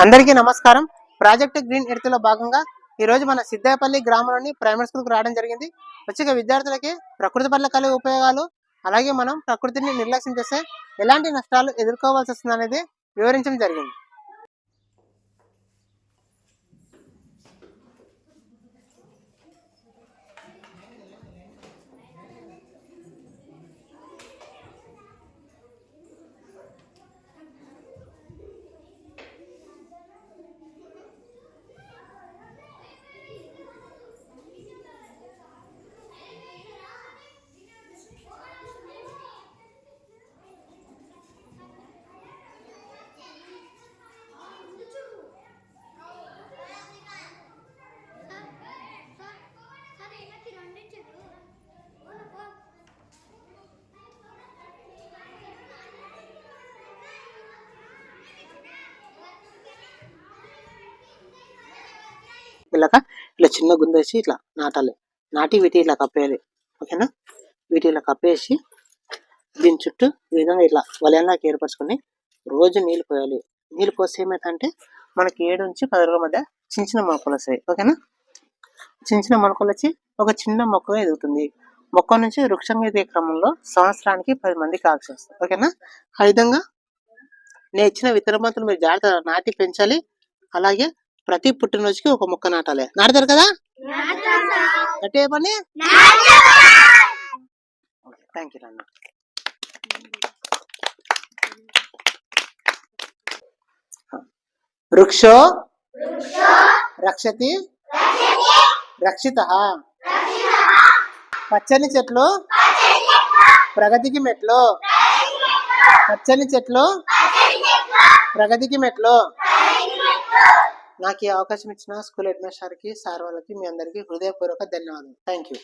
అందరికీ నమస్కారం. Project green earth లో భాగంగా ఈ రోజు మన సిద్దేపల్లి గ్రామంలోని ప్రైమరీ స్కూల్ కు రావడం జరిగింది. వచ్చే విద్యార్థులకి ప్రకృతి పట్ల కలిగే ఉపయోగాలు, అలాగే మనం ప్రకృతిని నిర్లక్ష్యం చేస్తే ఎలాంటి నష్టాలు ఎదుర్కోవాల్సి వస్తుంది అనేది వివరించడం జరిగింది. ఇలా చిన్న గుందేసి ఇట్లా నాటాలి. నాటి వీటి ఇలా కప్పేయాలి. ఓకేనా? వీటి ఇలా కప్పేసి దీని చుట్టూ ఈ విధంగా ఇట్లా వలయంలాగా ఏర్పరచుకొని రోజు నీళ్ళు పోయాలి. నీళ్ళు పోస్తే ఏమైందంటే మనకి 7 నుంచి 10 రోజుల మధ్య చిన్న చిన్న మొక్కలు వస్తాయి. ఓకేనా? చిన్న చిన్న మొక్కలు వచ్చి ఒక చిన్న మొక్కగా ఎదుగుతుంది. మొక్క నుంచి వృక్షంగా ఎదిగే క్రమంలో సంవత్సరానికి 10 మందికి ఆక్సిజన్ వస్తుంది. ఓకేనా? ఆ విధంగా నేను ఇచ్చిన విత్తనమంతులు మీరు జాగ్రత్తగా నాటి పెంచాలి. అలాగే ప్రతి పుట్టినరోజుకి ఒక మొక్క నాటాలి. నాటుతారు కదా? అంటే పని. థ్యాంక్ యూ అన్న. వృక్షో రక్షతి రక్షితః. పచ్చని చెట్లు ప్రగతికి మెట్లు. పచ్చని చెట్లు ప్రగతికి మెట్లు. నాకు ఈ అవకాశం ఇచ్చిన స్కూల్ హెడ్ మాస్టర్ కి, సార్ వాళ్ళకి, మీ అందరికీ హృదయపూర్వక ధన్యవాదాలు. Thank you.